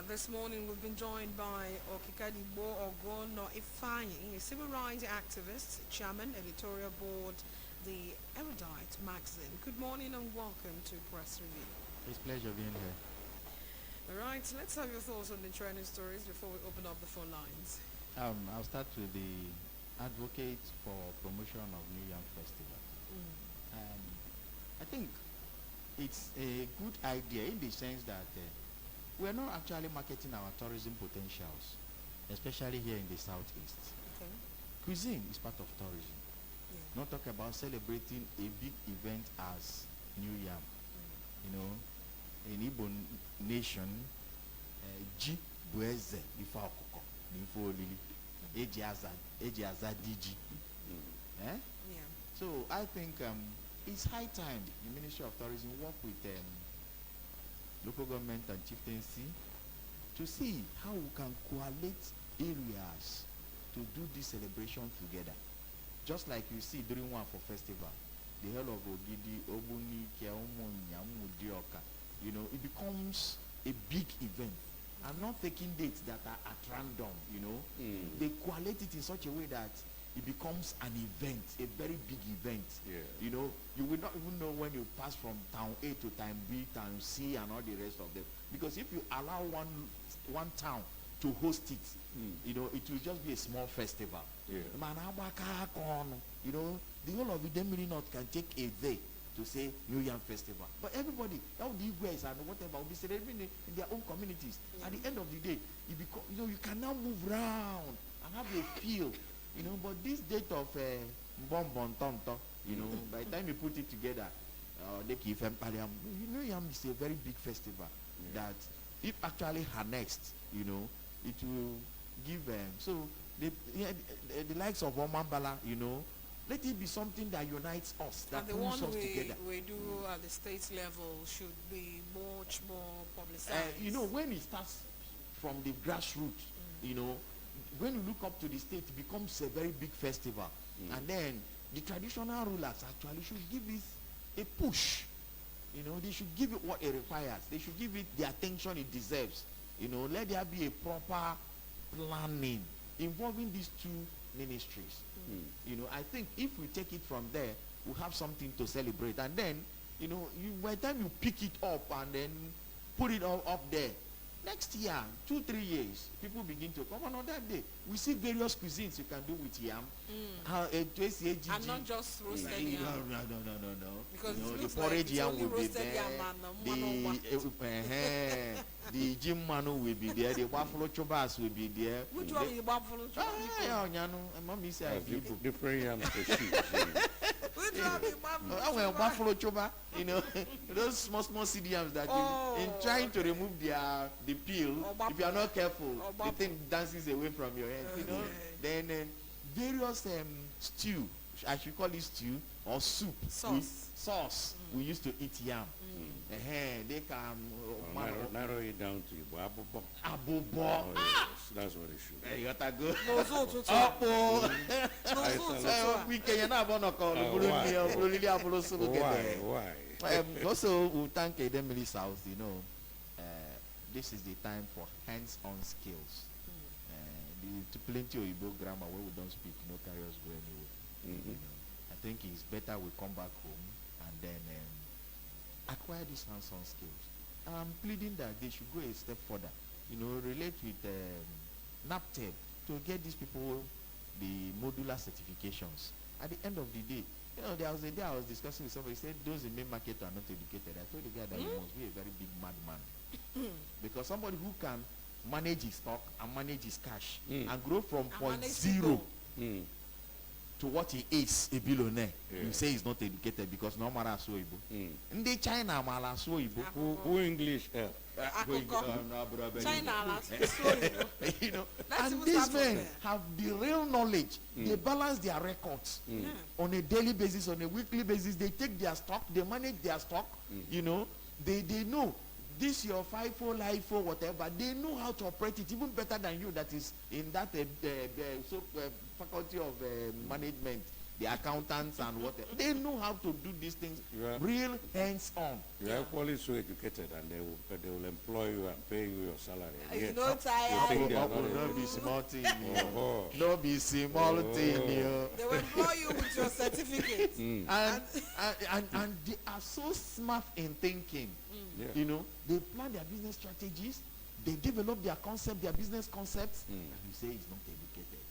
This morning we've been joined by Okikadibo Ogono Ifeanyi, a civil rights activist, chairman, editorial board, the Erudite magazine. Good morning and welcome to Press Review. It's a pleasure being here. All right, let's have your thoughts on the trending stories before we open up the phone lines. I'll start with the advocate for promotion of New Yam Festival. I think it's a good idea in the sense that we're not actually marketing our tourism potentials, especially here in the southeast. Okay. Cuisine is part of tourism. Yeah. Not talk about celebrating a big event as New Yam. You know, in Igbo nation, ji bueze before okoko, before lili, eji aza diji. Eh? Yeah. So I think it's high time the Ministry of Tourism work with local government and chieftaincy to see how we can coalesce areas to do this celebration together. Just like you see during one for festival, the hell of Ogidi, Obuni, Kiaumunya, Mudioka, you know, it becomes a big event. I'm not taking dates that are at random, you know. They collate it in such a way that it becomes an event, a very big event. Yeah. You know, you will not even know when you pass from town A to town B, town C, and all the rest of them. Because if you allow one town to host it, you know, it will just be a small festival. Yeah. You know, the whole of Idemili North can take a day to say New Yam Festival. But everybody, all the Igwes and whatever, will be celebrating in their own communities. At the end of the day, you you can now move around and have a feel. You know, but this date of Mbon Tonto, you know, by the time you put it together, New Yam is a very big festival that if actually harnessed, you know, it will give so the likes of Omambala, you know, let it be something that unites us, that And the pulls one us together. we do at the state level should be much more publicized. You know, when it starts from the grassroots, you know, when you look up to the state, it becomes a very big festival. And then the traditional rulers actually should give it a push. You know, they should give it what it requires. They should give it the attention it deserves. You know, let there be a proper planning involving these two ministries. You know, I think if we take it from there, we'll have something to celebrate. And then, you know, by the time you pick it up and then put it all up there, next year, 2-3 years, people begin to come on that day. We see various cuisines you can do with yam. And not just roasted yam. No. Because you know, it the looks porridge like it's yam only will be roasted there. yam and The Jim Manu will be there. The buffalo chobas will be there. Which one you buffalo Mommy said Different yam to shoot. Which one you buffalo buffalo choba, you know, those small seed yams that in trying to remove the peel, if you are not careful, the thing dances away from your hand, you know. Then various stew, I should call it stew or soup, sauce. We used to eat yam. They can narrow it down to Abobo. Abobo. That's what it should be. You gotta go. We can Why? Also, we thank Edemili South. You know, this is the time for hands-on skills. Plenty of Igbo grammar where we don't speak, no carry us go anywhere. You know, I think it's better we come back home and then acquire these hands-on skills. I'm pleading that they should go a step further. You know, relate with NAPTEP to get these people the modular certifications. At the end of the day, you know, there was a day I was discussing with somebody, said those in main market are not educated. I told the guy that he must be a very big madman. Because somebody who can manage his stock and manage his cash and grow from point zero to what he is, a billionaire. You say he's not educated because no matter so Igbo. In the China, mala so Igbo. Who English? China, you know, and these men have the real knowledge. They balance their records on a daily basis, on a weekly basis. They take their stock, they manage their stock. You know, they know this your FIFO, LIFO, whatever. They know how to operate it even better than you. That is in that faculty of management. the accountants and whatever. They know how to do these things, Yeah. real hands-on. You are equally so educated, and they will employ you and pay you your salary. And yet, No you tired. think they are Uncle, not no able- be small thing, Oh. no be small thing, They will employ you with your certificate. and they are so smart in thinking. Yeah. You know, they plan their business strategies, they develop their concept, their business concepts, and you say it's not educated.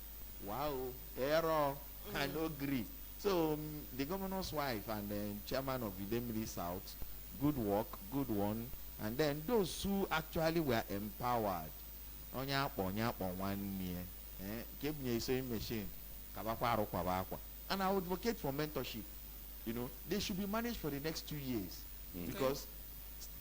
Wow, error, I no agree. So the governor's wife and then chairman of Idemili South, good work, good one. And then those who actually were empowered, give me a sewing machine, and I would advocate for mentorship. You know, they should be managed for the next 2 years, because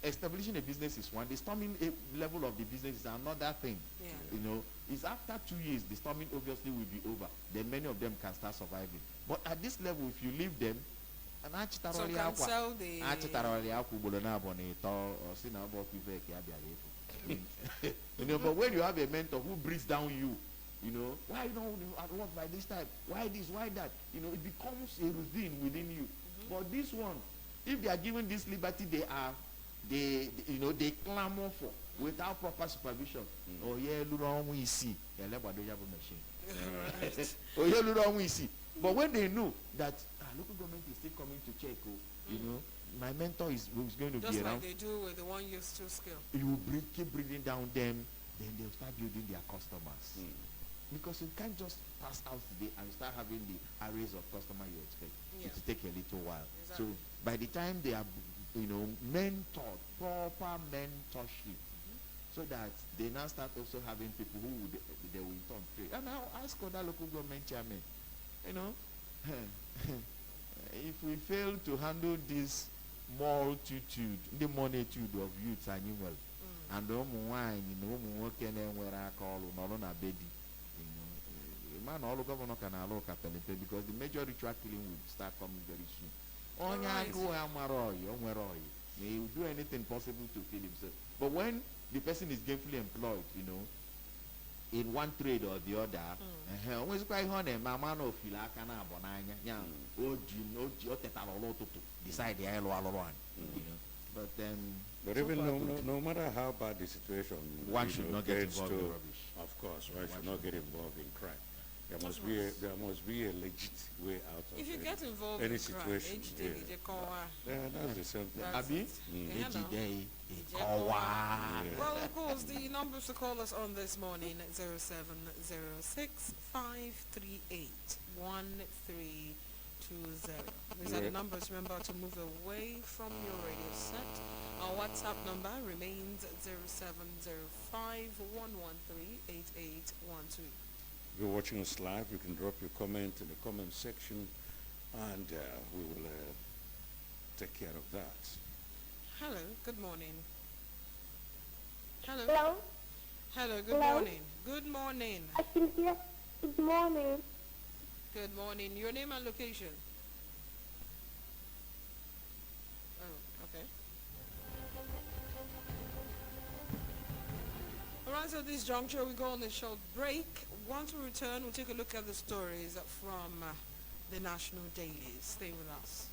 establishing a business is one, the storming level of the business is another thing. Yeah. You know, it's after 2 years the storming obviously will be over. Then many of them can start surviving. But at this level, if you leave them, and Some can sell the... you know, but when you have a mentor who breathes down you, you know, why don't you at work by this time? Why this? Why that? You know, it becomes a routine within you. But this one, if they are given this liberty, they you know, they clamor for without proper supervision. Oh yeah, look on we see. Oh yeah, look on we see. But when they know that local government is still coming to check, you know, my mentor is going to Just be like around. they do with the one used to skill. You will keep bringing down them, then they'll start building their customers. Because you can't just pass out today and start having the arrays of customers you expect. Yeah. It will take a little while. Exactly. So by the time they are, you know, mentored, proper mentorship, so that they now start also having people who would, they will in turn pay. And I'll ask other local government chairmen, you know, if we fail to handle this multitude, the multitude of youths and well, and wine, you know, man, all the governor can allow because the major ritual killing will start coming very soon. He will do anything possible to kill himself. But when the person is gainfully employed, you know, in one trade or the other, always quite honey, my man of Filakana Bonanya, decide the you know. But But so even far no matter how bad the situation, one you should know, not get gets involved to, in rubbish. Of course, one should not get involved in crime. There must be a legit way out of If you any, get involved any in crime, situation. That's the same thing. Abi? Well, of course, the numbers to call us on this morning, 0706 538 1320. These are the numbers. Remember to move away from your radio set. Our WhatsApp number remains 0705 113 8812. If you're watching us live, you can drop your comment in the comment section, and we will take care of that. Hello, good morning. Hello. Hello? Hello, good Hello? morning. Good morning. I can hear. Good morning. Good morning. Your name and location? Oh, okay. Alright, so this juncture we go on a short break. Once we return, we'll take a look at the stories from the national dailies. Stay with us.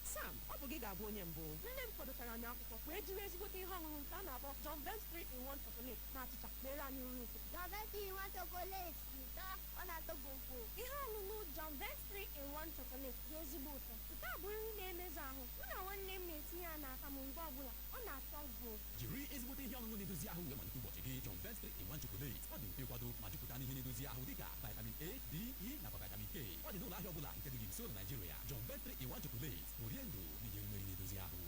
Sam, ọ bụ gị ga-abụ onye mbụ. Nne m kwadotara anyị akwụkwọ wee jiri ezigbote ihe ọṅụṅụ nke a na-akpọ John Vance 3-in-1 chocolate na achịcha mere anyị nri ụtụtụ. John Vance 3-in-1 chocolate ụtọ, ọ na-atọ gwụgwụ. Ihe ọṅụṅụ John Vance 3-in-1 chocolate dị ezigbo ụtọ. Nke a bụ nri na-emezu ahụ. Mụ na nwanne m na-etinye ya n'aka m mgbe ọbụla. Ọ na-atọ gwụ. Jiri ezigbote ihe ọṅụṅụ na-edozi ahụ wee malite ụbọchị gị. John Vance 3-in-1 chocolate. Ọ dị mfe ịkwado ma jupụta n'ihe na-edozi ahụ dịka vitamin A, D, E nakwa vitamin K. Ọ dị n'ụlọ ahịa ọbụla nke dị gị nso na Nigeria. John Vance 3-in-1 chocolate. Orie ndụ n'ihe mmeri na-edozi ahụ.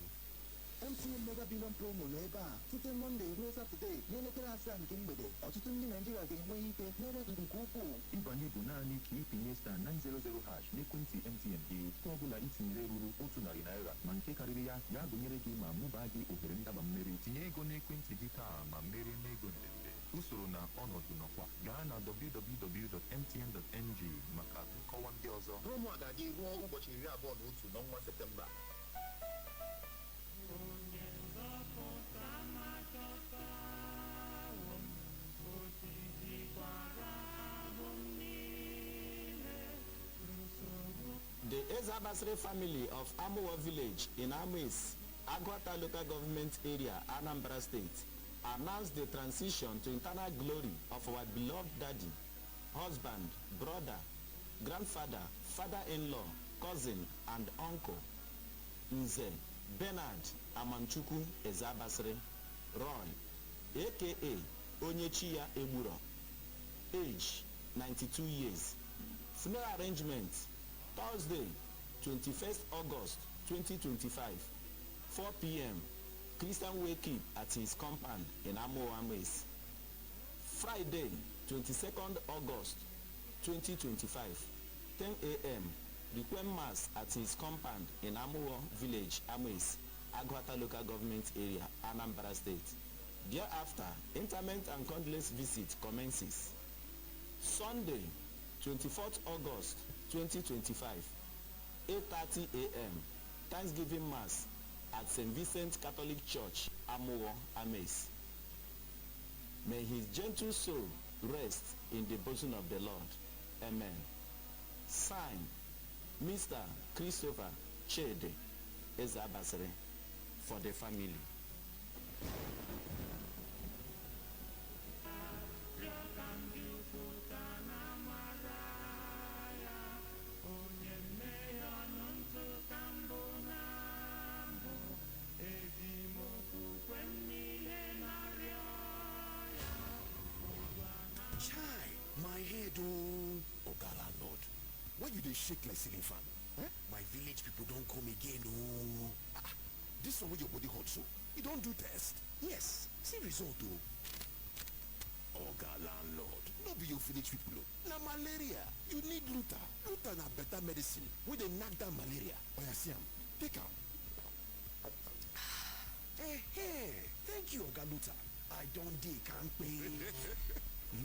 MTN Mega Billion Promo nọ ebe a site Mọnde ruo Satọde n'elekere 7 nke mgbede. Ọtụtụ ndị Naịjirịa ga-enwe ike mere nke ukwuu. Ịbanye bụ naanị ka ịpịnye star 900 hash n'ekwentị MTN gị. Nke ọbụla itinyere ruru $100 ma nke karịrị ya ga-agụnyere gị ma mụbaa gị ohere ndaba mmeri. Tinye ego n'ekwentị gị taa ma merie n'ego ndende. Usoro na ọnọdụ nọkwa. Gaa na www.mtn.ng maka nkọwa ndị ọzọ. Promo a ga-adị ruo ụbọchị 21 n'ọnwa Septemba. Ezabasre family of Amuwa village in Amis, Agwata local government area, Anambra state, announced the transition to internal glory of our beloved daddy, husband, brother, grandfather, father-in-law, cousin, and uncle, Nze Bernard Amanchukwu Ezabasre Roy, aka Onyechiya Egburo, age 92 years. Funeral arrangement Thursday, 21st August 2025, 4 p.m. Christian wake at his compound in Amoames. Friday, 22nd August 2025, 10 a.m. Requiem Mass at his compound in Amuwo village, Ames, Agwata local government area, Anambra state. Thereafter, interment and condolence visit commences. Sunday, 24th August 2025, 8:30 a.m. Thanksgiving Mass at St. Vincent Catholic Church, Amuwo, Ames. May his gentle soul rest in the bosom of the Lord. Amen. Signed, Mr. Christopher Chede Ezabasre, for the family. Chai, my head, oh. Ogala Lord, why you dey shake like ceiling fan? Eh? My village people don't come again, oh. This one with your body hot so, you don't do test? Yes, see result, oh. Ogala Lord, no be your village people, oh. Na malaria, you need Luta. Luta na better medicine, wey dey knock down malaria. Oya see am, take am. Thank you, Oga Luta. I don't dey kampe.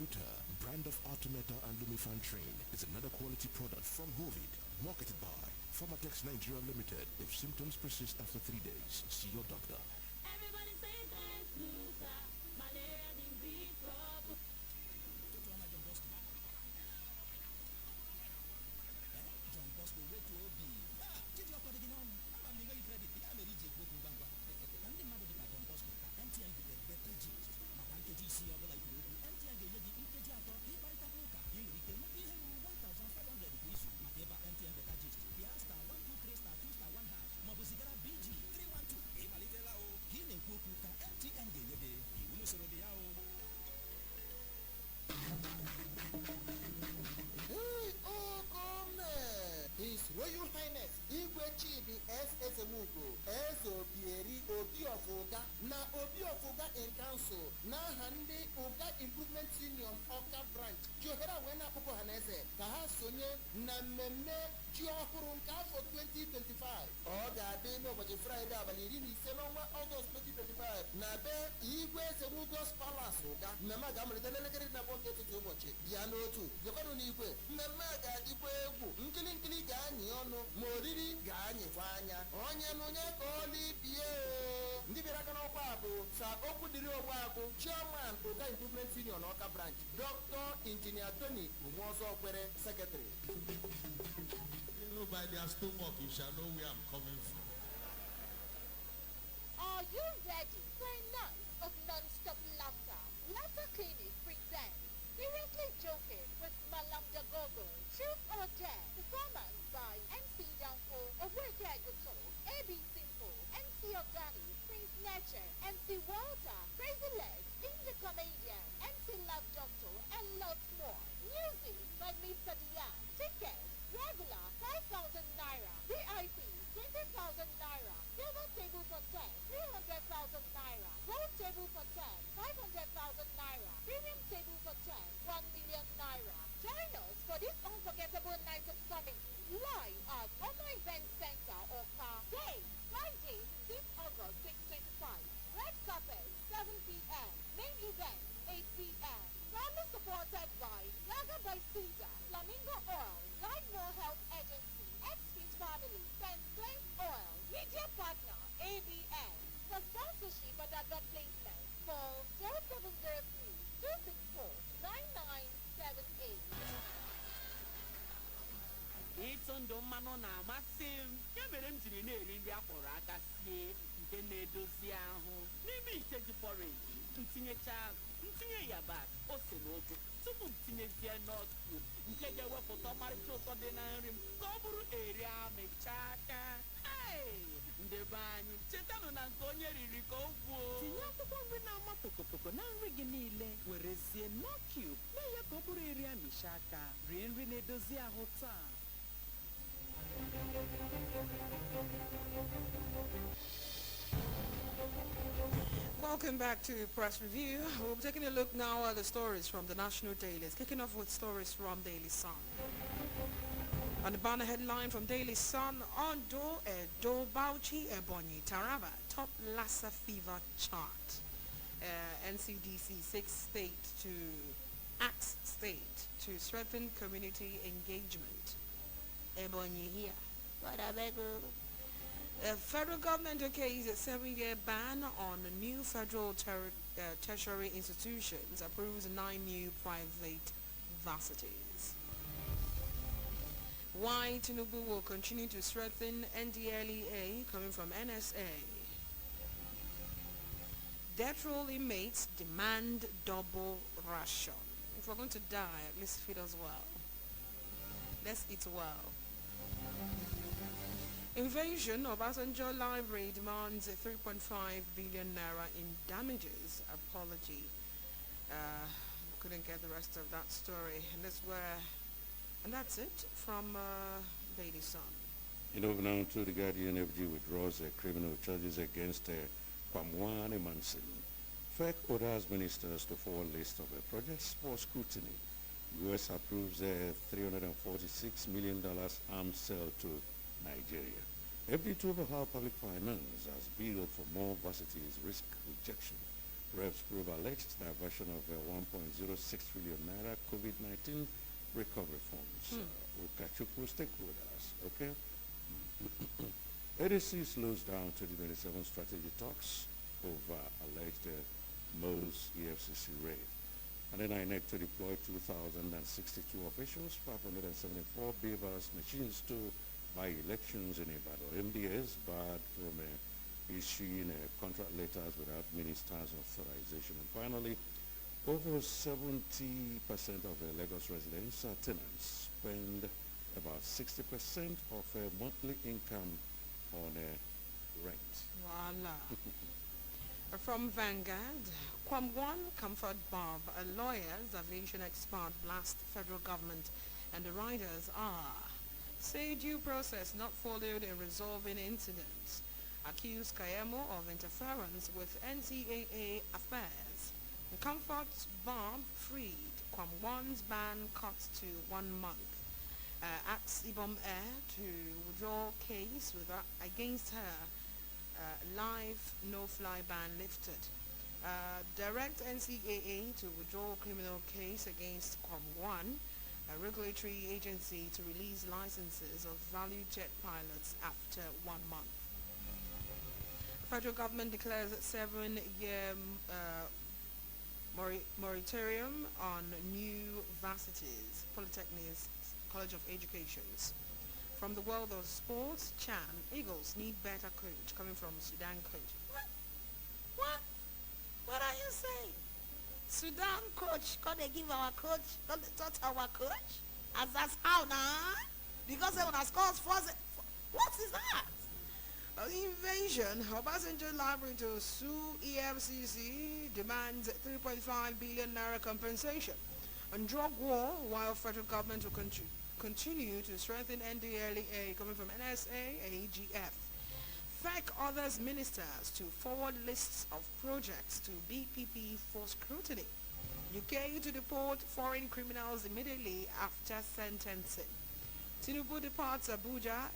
Luta, brand of Artemata and Lumefantrine, is another quality product from Hovid, marketed by Pharmatex Nigeria Limited. If symptoms persist after 3 days, see your doctor. Everybody say thanks, Luta. Malaria been big trouble. John Bosco, wait to OB. Did you according on? I'm the very credit. I'm a DJ Boku Bangwa. And the mother of John Bosco, MTN with the better gist. MTN of like MTN gave the integer of the Baritapuka. You can give him 1,500 rupees. Mateba MTN better gist. The star 123 star 2 star 1 hash. Mobuzigara BG 312. Emalitela o. Kine Kuka MTN gave the Ulusorobiao. Hey, oh, come His Royal Highness Igwe Chibi S. Ezemugo Ezobieri Obi of Uga na Obi of Uga in Council na Handi Uga Improvement Union Oka Branch Johera Wena Pupo Hanese ka ha sonye na mmemme ji ọhụrụ nke afọ 2025 ọ ga-adị n'ụbọchị Fraịde abalị 15 n'ọnwa Ọgọst 2025 na be Igwe Ezemugos Palace Uga. Mmemme a ga-amalite n'elekere na abụọ nke ụtụtụ ụbọchị bịa n'otu bịakwanụ n'igwe. Mmemme a ga-adịkwa egwu nkili ga-anyị ọnụ ma oriri ga-anyịkwa anya onye n'onye ka ọlibie. Ndị bịara aka n'ọkwa a bụ sa okwu dịrị Ogbuagụ Chairman Uga Improvement Union Ọka Branch, Dr. Engineer Tony Umuozokwere, Secretary. You know, by their stomach you shall know where I'm coming from. Are you ready for a night of non-stop laughter? Laughter Clinic presents Seriously Joking with Malam Dagogo, Truth or Dare, performance by MC Danfo, Oweke Agoto, AB Simple, MC Ogani, Prince Nature, MC Walter, Crazy Legs, Indie Comedian, MC Love Doctor, and lots more. Music by Mr. Dian. Tickets, regular 5,000 Naira, VIP 20,000 Naira, silver table for 10, 300,000 Naira, gold table for 10, 500,000 Naira, premium table for 10, 1 million Naira. Join us for this unforgettable night of coming live at Oma Event Center, Oka. Date, Friday, 6 August 2025. Red carpet, 7 p.m. Main event, 8 p.m. Proudly supported by Lager by Caesar, Flamingo Oil, Life More Health Agency, X-Fit Family, Fence Flame Oil, Media Partner, ABN. For sponsorship and advert placement, call 0703 264 9978. ịtụ ndụ mmanụ na-amasị m ya mere m jiri na-eri nri akwọrọ aka sie nke na-edozi ahụ n'ime ite ji pọreji ntinyecha ntinye yabasị ose na ogo tupu m tinyezie nut cube nke ga-ewepụta ọmarịcha ụtọ dị na nri m ka ọ bụrụ eri amịchaa aka. Ndị be anyị chetanụ na nke onye riri ka o kwuo. Tinye akwụkwọ nri na-ama pokopoko na nri gị niile were sie nut cube mee ya ka ọ bụrụ eri amịcha aka. Rie nri na-edozi ahụ taa. Welcome back to Press Review. We'll be taking a look now at the stories from the national dailies, kicking off with stories from Daily Sun. On the banner headline from Daily Sun, Ondo, Edo, Bauchi, Ebonyi, Taraba, top Lassa fever chart. NCDC 6 state to acts state to strengthen community engagement. Ebonyi here. What I beg you? The federal government okays a 7-year ban on new federal tertiary institutions, approves 9 new private varsities. Why Tinubu will continue to strengthen NDLEA, coming from NSA. Death row inmates demand double ration. If we're going to die, at least feed us well. Let's eat well. Invasion of Obasanjo Library demands 3.5 billion naira in damages. Apology. Couldn't get the rest of that story. And that's it from Daily Sun. Now to the Guardian, FG withdraws criminal charges against Kwamwane Manson. FEC orders ministers to forward list of projects for scrutiny. U.S. approves a $346 million arms sale to Nigeria. FD to overhaul public finance has billed for more varsities risk rejection. Reps prove alleged diversion of 1.06 trillion naira COVID-19 recovery funds. Ukachuku stakeholders, okay? ADC slows down 2027 strategy talks over alleged Mo's EFCC raid. And then INEC to deploy 2,062 officials, 574 beavers machines to by elections in Ibadan. MDS barred from issuing contract letters without minister's authorization. And finally, over 70% of Lagos residents are tenants spend about 60% of monthly income on rent. Voila. From Vanguard, Kwamwan Comfort Bob, a lawyer's aviation expert, blast federal government and the riders are. Say due process not followed in resolving incidents. Accused Kayemo of interference with NCAA affairs. Comfort Bob freed. Kwamwan's ban cut to 1 month. Asks Ibom Air to withdraw case against her. Live no-fly ban lifted. Direct NCAA to withdraw criminal case against Kwamwan, a regulatory agency to release licenses of value jet pilots after 1 month. The federal government declares a 7-year moratorium on new varsities, polytechnics, College of Educations. From the world of sports, Chan, Eagles need better coach, coming from Sudan coach. What are you saying? Sudan coach, can they give our coach, can they touch our coach? As that's how now? Because they want to score first. What is that? Invasion, Obasanjo Library to sue EFCC, demands 3.5 billion naira compensation. On drug war, while federal government will continue to strengthen NDLEA, coming from NSA, AGF. FEC orders ministers to forward lists of projects to BPP for scrutiny. UK to deport foreign criminals immediately after sentencing. Tinubu departs Abuja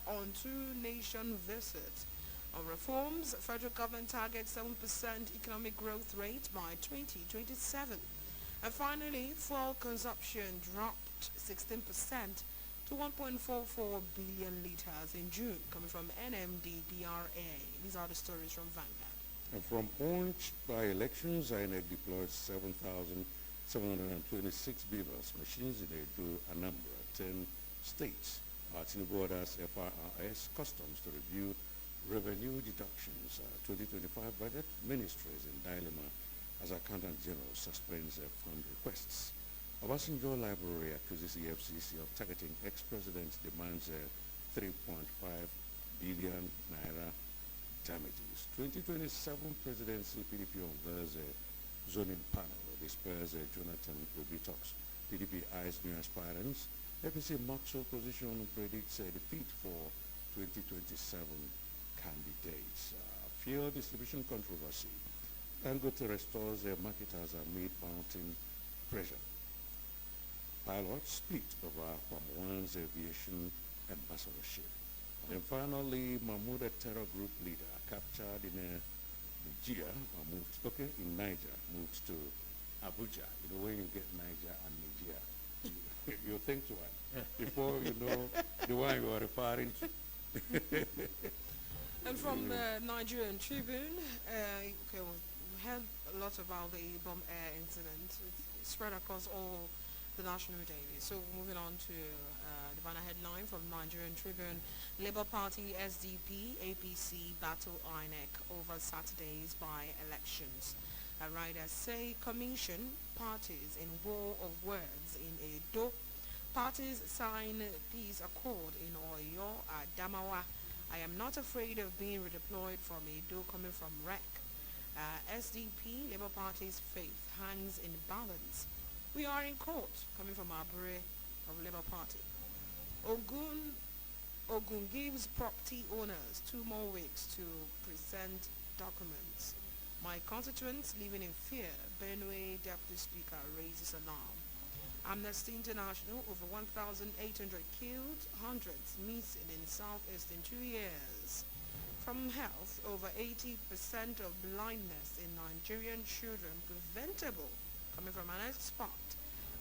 on two-nation visit. On reforms, federal government targets 7% economic growth rate by 2027. And finally, fuel consumption dropped 16% to 1.44 billion liters in June, coming from NMDDRA. These are the stories from Vanguard. And from Punch by elections, INEC deployed 7,000 726 beavers machines in Edo, Anambra, 10 states. Tinubu orders FIRS Customs to review revenue deductions. 2025 budget, ministries in dilemma as Accountant General suspends fund requests. Obasanjo Library accuses EFCC of targeting ex-president, demands 3.5 billion naira damages. 2027 presidency, PDP unveils a zoning panel. Disperse Jonathan Obi talks. PDP eyes new aspirants. APC mocks opposition, predicts a defeat for 2027 candidates. Fuel distribution controversy. Dangote restores marketers amid mounting pressure. Pilots split over Pamuan's aviation ambassadorship. And then finally, Mahmoud, a terror group leader, captured in Nigeria, in Niger, moved to Abuja. You know, when you get Niger and Nigeria, you think twice before you know the one you are referring to. And from Nigerian Tribune, we heard a lot about the bomb air incident. It spread across all the national daily. So moving on to the banner headline from Nigerian Tribune: Labour Party, SDP, APC battle INEC over Saturday's by-elections. Riders say commission parties in war of words in Edo. Parties sign peace accord in Oyo, Adamawa. I am not afraid of being redeployed from Edo coming from REC. SDP, Labour Party's faith hangs in balance. We are in court, coming from Abure of Labour Party. Ogun gives property owners 2 more weeks to present documents. My constituents living in fear. Benue Deputy Speaker raises alarm. Amnesty International, over 1,800 killed, hundreds missing in Southeast in 2 years. From health, over 80% of blindness in Nigerian children preventable, coming from an expert.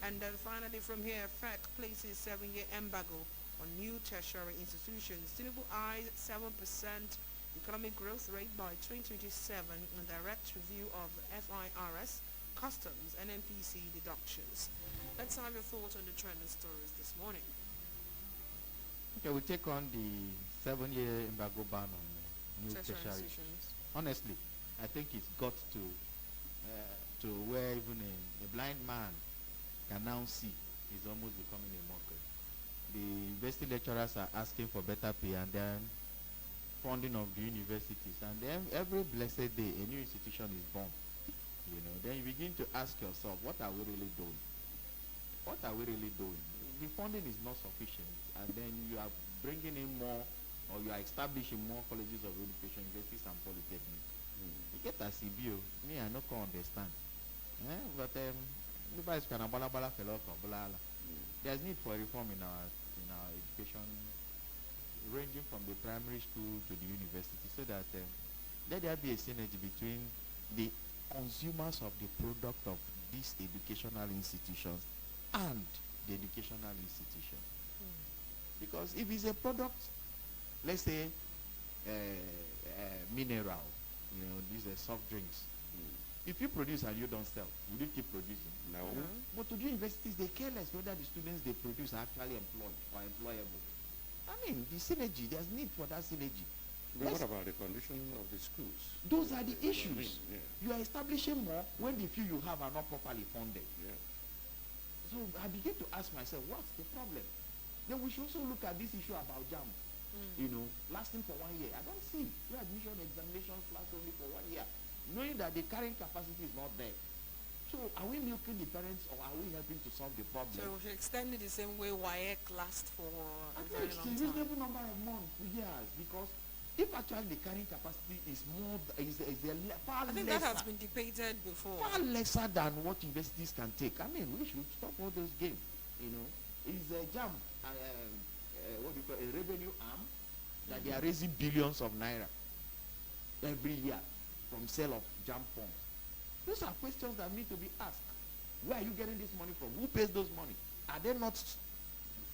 And then finally from here, FEC places 7-year embargo on new tertiary institutions. Tinubu eyes 7% economic growth rate by 2027 and direct review of FIRS, customs, and NPC deductions. Let's have your thoughts on the trending stories this morning. Okay, we take on the 7-year embargo ban on new tertiary. Honestly, I think it's got to where even a blind man can now see. It's almost becoming a mockery. The university lecturers are asking for better pay, and then funding of the universities, and then every blessed day a new institution is born. You know, then you begin to ask yourself, what are we really doing? What are we really doing? The funding is not sufficient, and then you are bringing in more, or you are establishing more colleges of education, universities and polytechnics. You get a CBO, me I no can understand. But there's need for reform in our education, ranging from the primary school to the university, so that let there be a synergy between the consumers of the product of these educational institutions and the educational institution. Because if it's a product, let's say mineral, you know, these are soft drinks. If you produce and you don't sell, will you keep producing? No. But to the universities, they care less whether the students they produce are actually employed or employable. I mean, the synergy, there's need for that synergy. But what about the condition of the schools? Those are the issues. I mean, yeah. You are establishing more when the few you have are not properly funded. Yeah. So I begin to ask myself, what's the problem? Then we should also look at this issue about JAM. You know, lasting for 1 year. I don't see your admission examinations last only for 1 year, knowing that the carrying capacity is not there. So are we milking the parents, or are we helping to solve the problem? So we should extend it the same way WAEC lasts for a At very least long a time. reasonable number of months, years, because if actually the carrying capacity is more, far I think lesser, that has been debated before. far lesser than what universities can take. I mean, we should stop all those games. You know, is a JAM, what do you call a revenue arm that they are raising billions of naira every year from sale of JAM forms. Those are questions that need to be asked. Where are you getting this money from? Who pays those money? Are they not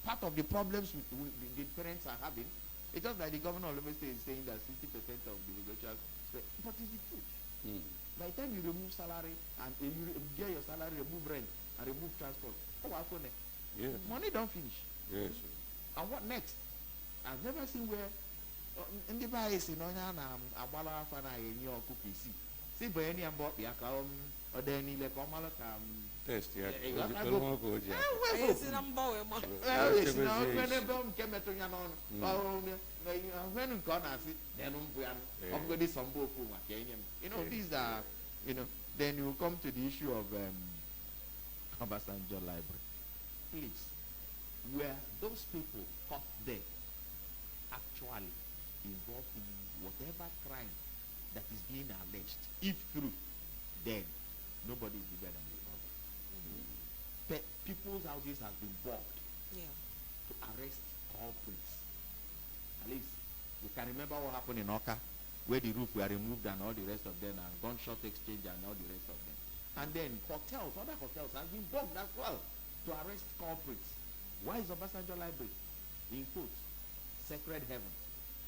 part of the problems the parents are having? It's just like the governor of Lagos State is saying that 60% of the lecturers, but it's the truth. By the time you remove salary and you get your salary, remove rent, and remove transport. Oh, I phone. Yes. Money don't finish. Yes. And what next? I've never seen where ndị be anyị si na onye a na-agbara afa na enye ọkụkọ isi si bụ enyi ya mbọ ọkpịa ka ọ dị niile ka ọ mara ka test ya esi na ofe n'ebe nke metụ ya n'ọnụ ahụenu nke ọ na-asị n'elu mbụ ya ọbụgodị sọ mbụ okwu maka enye m these are then you come to the issue of Obasanjo Library. Please, were those people caught there actually involved in whatever crime that is being alleged, if true, then nobody is bigger than the other. People's houses have been bombed to arrest culprits. At least you can remember what happened in Oka, where the roof were removed and all the rest of them, and gunshot exchange and all the rest of them. And then hotels, other hotels have been bombed as well to arrest culprits. Why is Obasanjo Library, in quotes, sacred heaven?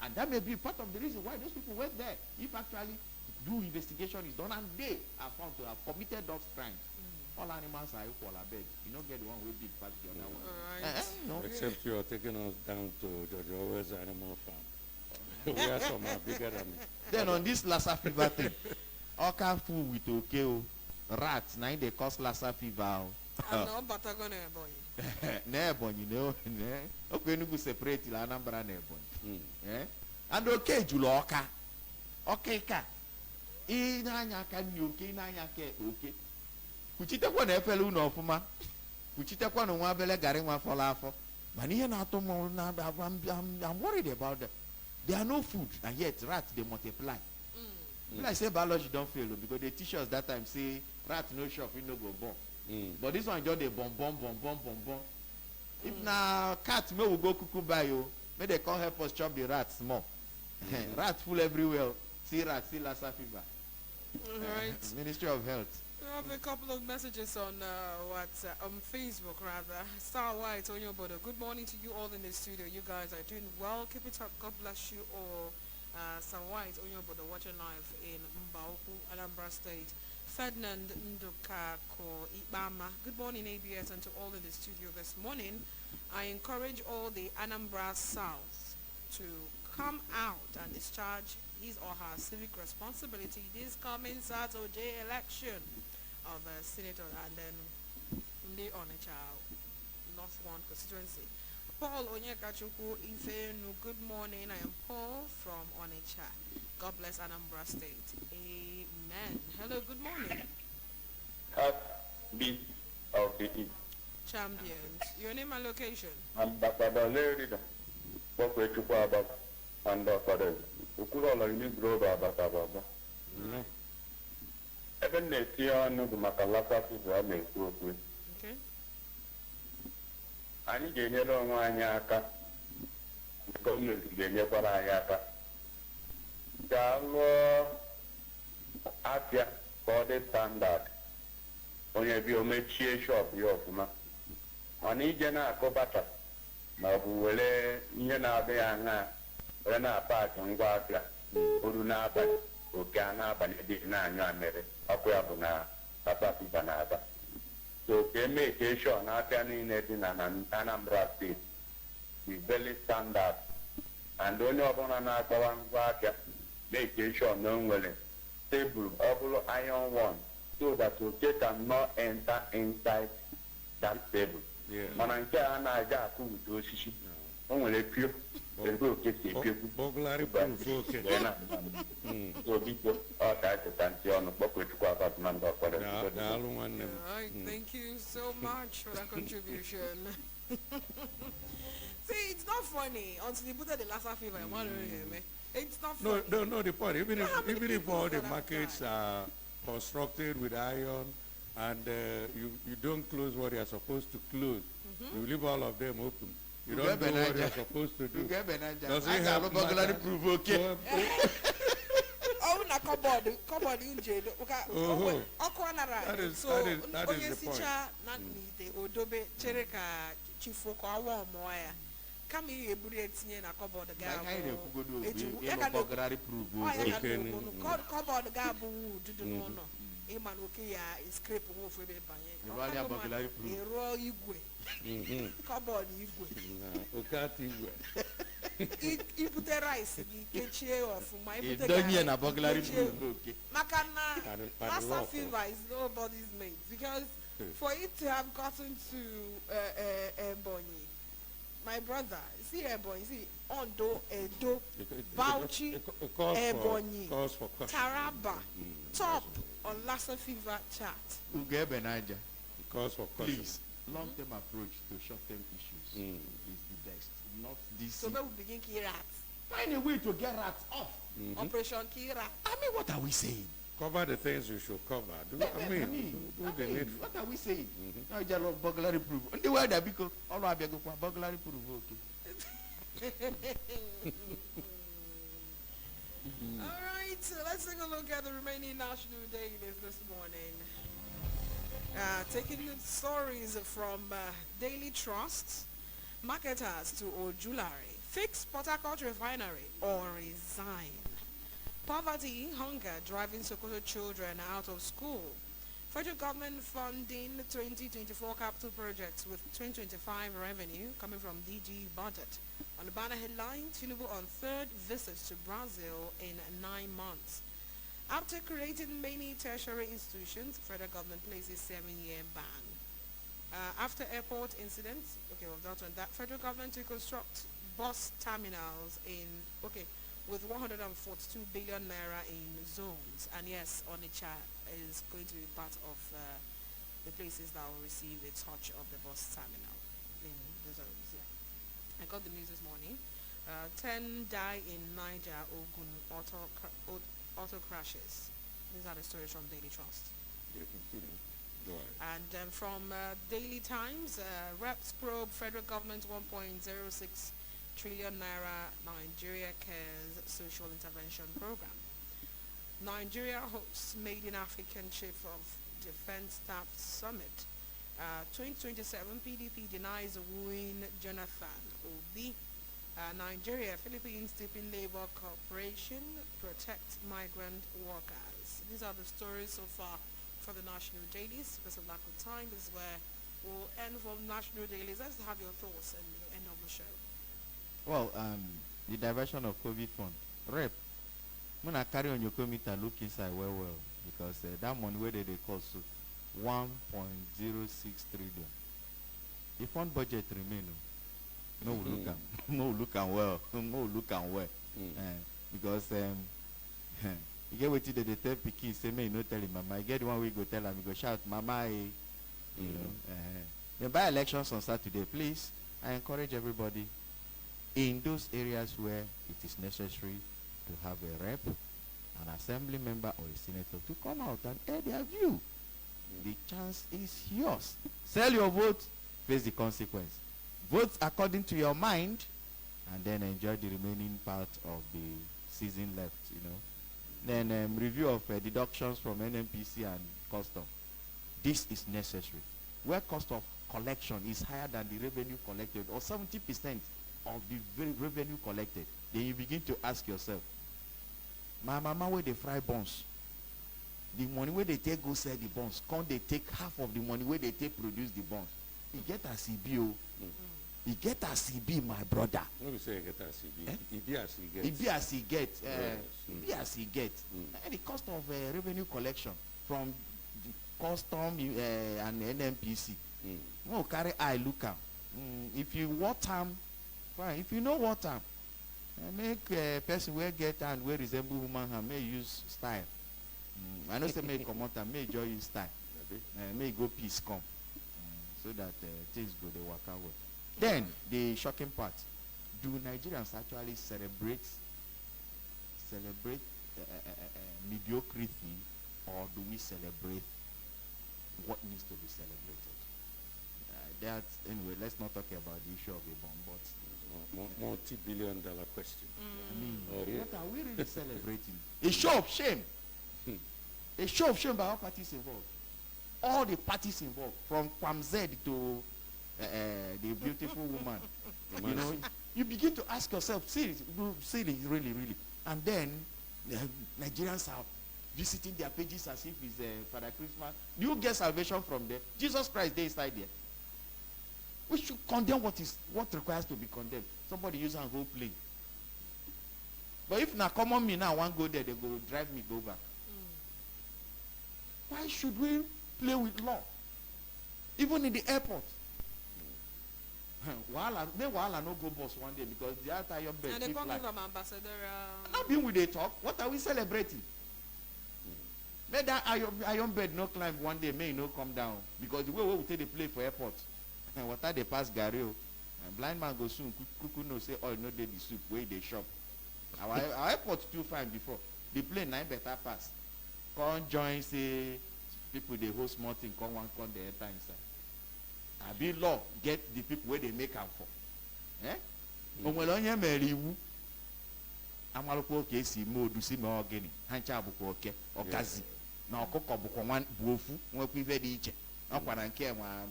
And that may be part of the reason why those people went there. If actually due investigation is done and they are found to have committed those crimes, all animals are equal, I beg. You don't get the one with big past the other one. No. Except you are taking us down to George Orwell's Animal Farm. We are some are bigger than me. Then on this Lassa fever thing, Oka full with Okeo, rats, now they cause Lassa fever. No, but I'm going to boy. Nebonyi, no, okay, you separate Anambra Nebonyi. And okay, Juloka. Okay, ka. Inanya ka nyuke, inanya ke, okay. Kuchite kwa na FLU no fuma. Kuchite kwa no wabele gari wa folafo. But here na to mo na I'm worried about them. There are no food, and yet rats they multiply. Like say biology don't fail because they teach us that time say rat no shop, you no go born. But this one just dey bomb. If na cat may we go cuckoo by you, may they come help us chop the rats more. Rats full everywhere. See rats, see Lassa fever. Right. Ministry of Health. We have a couple of messages on on Facebook rather. Star White Onyobodo. Good morning to you all in the studio. You guys are doing well. Keep it up. God bless you all. Star White Onyobodo watching live in Mbaoku, Anambra State. Ferdinand Ndukako Ibama. Good morning, ABS, and to all in the studio this morning. I encourage all the Anambra South to come out and discharge his or her civic responsibility this coming Saturday election of a senator and then the Onitsha North 1 constituency. Paul Onyekachuku Ifenu, good morning. I am Paul from Onitsha. God bless Anambra State. Amen. Hello, good morning. Heartbeat of the East. Champions. Your name and location? Ambassador Lerida. Bokwechukwu Ababa. And Father. Ukwuruọla Uni Grove Ababa. Ebe na-eti ọnụ bụ maka Lassa fever a na-ekwu okwu. Anyị ga-enyere onwe anyị aka. Gọọmenti ga-enyekwara anyị aka. Ga-alụọ afịa ka ọ dị standard. Onye bi o mechie shop ya ọfụma. Mana ije na-akụ bata ma ọ bụ were ihe na-adịghị aṅaa were na-apaakị ngwa afịa uru n'abalị oke a n'abalị dị na-anyụ amịrị ọkụ ya bụ na Lassa fever na-aba. So ka emekeshọn afịa niile dị na Anambra State dị very standard and onye ọbụla na-akpawa ngwa afịa mekeshọn na o nwere table ọ bụrụ iron one so that oke cannot enter inside that table. Mana nke a na-aja akụ ụdị osisi o nwere pio ebe oke si epiokwu so biko ọ ka echeta ntị ọnụ kpọkwechukwu abatụ na ndị ọkpọrọ. Thank you so much for that contribution. See, it's not funny until you put the Lassa fever. It's not funny. No, the point. Even if all the markets are constructed with iron and you don't close what you are supposed to close, you leave all of them open. You don't do what you are supposed to do. Doesn't help matter. Oh, na cupboard inje. Oh, that is the point. Na nide odobe chere ka chifo ko awo mo ya. Kama ihe eburu etinye na cupboard ga abụ. Cupboard ga abụ wood do no. ịma na oke ya scrape nwe ofu ebe banye Ịrụọla burglary proof. ịrụọ igwe kọbọd igwe Okati igwe. ibute rice gị kechie ọfụma ibute Ịdọnye na burglary proof. Okay. maka na And Lassa lawful. fever is nobody's mate because for it to have gotten to Ebonyi, my brother, see Ebonyi, see Ondo, Edo, Bauchi, Ebonyi, Taraba, top on Lassa fever chart. Ugebe Niger. Cause for caution. Please, long-term approach to short-term issues is the best. Not this. So when we begin kill rats, Find a way to get rats off. Operation Kill Rat. I mean, what are we saying? Cover the things you should cover. Do the needful. What are we saying? Now just love burglary proof. And the word that because all I beg for burglary proof. Okay. All right, so let's take a look at the remaining national dailies this morning. Taking the stories from Daily Trust, marketers to Ojulari, fix Port Harcourt refinery or resign. Poverty, hunger driving Sokoto children out of school. Federal government funding 2024 capital projects with 2025 revenue coming from DG budget. On the banner headline, Tinubu on third visit to Brazil in 9 months. After creating many tertiary institutions, federal government places 7-year ban. After airport incidents, okay, we've done that. Federal government to construct bus terminals with 142 billion naira in zones. And yes, Onitsha is going to be part of the places that will receive the touch of the bus terminal in the zones. Yeah, I got the news this morning. 10 die in Niger, Ogun auto crashes. These are the stories from Daily Trust. Yeah, continue. Go ahead. And from Daily Times, reps probe federal government 1.06 trillion naira Nigeria Cares social intervention program. Nigeria hosts Made in African Chief of Defense Staff Summit. 2027 PDP denies wooing Jonathan Obi. Nigeria, Philippines deepen labor cooperation, protect migrant workers. These are the stories so far for the national dailies. Because of lack of time, this is where we'll end from national dailies. Let's have your thoughts and the end of the show. Well, the diversion of COVID fund. Rep, I'm going to carry on your committee and look inside well, because that money where they cost 1.06 trillion. The fund budget remain. No look and well. Because you get what they tell Piki, say me no tell him mama. I get one we go tell him, we go shout mama, you know. The by elections on Saturday, please. I encourage everybody in those areas where it is necessary to have a rep, an assembly member or a senator to come out and air their view. The chance is yours. Sell your vote, face the consequence. Vote according to your mind, and then enjoy the remaining part of the season left, you know. Then review of deductions from NMPC and custom. This is necessary. Where cost of collection is higher than the revenue collected, or 70% of the revenue collected, then you begin to ask yourself, my mama where they fry buns, the money where they take go sell the buns, can't they take half of the money where they take produce the buns? You get a CBO. You get as he be, my brother. Let me say you get as he be. He be as he get. He be as he get. Yes. He be as he get. And the cost of revenue collection from the custom and NMPC. No carry eye look am. If you want time, fine. If you know what time, make a person where get and where resemble woman hand may use style. I know say may come out and may enjoy use style. May go peace come. So that things go the work out well. Then the shocking part: do Nigerians actually celebrate mediocrity, or do we celebrate what needs to be celebrated? That anyway. Let's not talk about the issue of a bomb, but multi-billion-dollar question. I mean, what are we really celebrating? A show of shame. A show of shame by all parties involved. All the parties involved, from Kwamzed to the beautiful woman. You know, you begin to ask yourself, seriously, really, and then Nigerians are visiting their pages as if it's Father Christmas. Do you get salvation from there? Jesus Christ, they inside there. We should condemn what requires to be condemned. Somebody use and go play. But if na common me now, one go there, they go drive me go back. Why should we play with law? Even in the airport. Wahala no go bus one day because the other young bed And they keep come like. from Ambassador. Not being with a talk. What are we celebrating? May that iron bed no climb one day, may no come down. Because the way we take the play for airport. And water they pass Gary. And blind man go soon. Kuku no say, oh, no, they the soup. Where they shop. Our airport too fine before. The plane nine better pass. Come join, say, people they host small thing, come one, come the enter inside. I be law, get the people where they make am for. Eh? Onwere onye mere iwu. Amalụkwa oke esi mee odusi mee ogini. Ha ncha bụkwa oke, ọkazi. Na ọkụkọ bụkwa nwa bụ ofu, nwekwa ife dị iche. Ọkwa na nke ma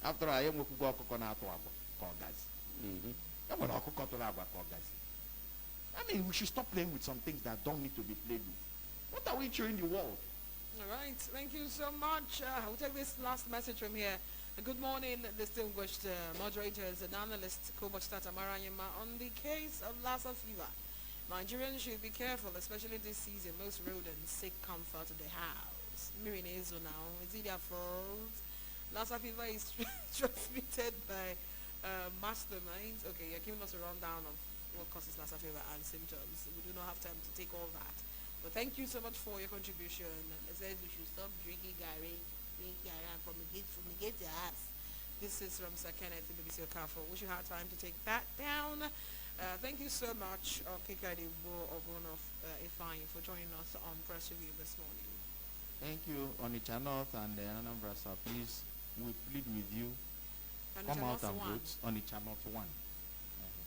after all, enwekwugo ọkụkọ na-atụ agwa ka ọgazi. Enwere ọkụkọ tụrụ agwa ka ọgazi. I mean, we should stop playing with some things that don't need to be played with. What are we showing the world? All right, thank you so much. We'll take this last message from here. Good morning, distinguished moderators and analysts. Kobochta Tamaranyama. On the case of Lassa fever, Nigerians should be careful, especially this season. Most rodents seek comfort in the house. Mirinezo now, is it their fault? Lassa fever is transmitted by masterminds. Okay, you're giving us a rundown of what causes Lassa fever and symptoms. We do not have time to take all that. But thank you so much for your contribution. It says we should stop drinking Gary from the gate to us. This is from Sir Kenneth in BBC Okafor. We should have time to take that down. Thank you so much, Kikadi Bo Ogun of Ifeanyi, for joining us on Press Review this morning. Thank you, Onitsha North and Anambra South. Please, we plead with you. Come out and vote. Onitsha North 1.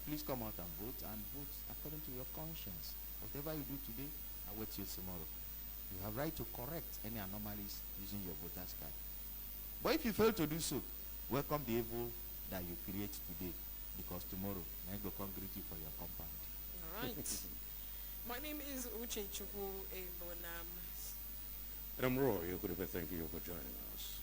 Please come out and vote according to your conscience. Whatever you do today, await you tomorrow. You have right to correct any anomalies using your voter's card. But if you fail to do so, welcome the evil that you create today, because tomorrow I will come greet you for your compound. All right. My name is Uche Chukwu Ebonam. And I'm Roy. Thank you for joining us.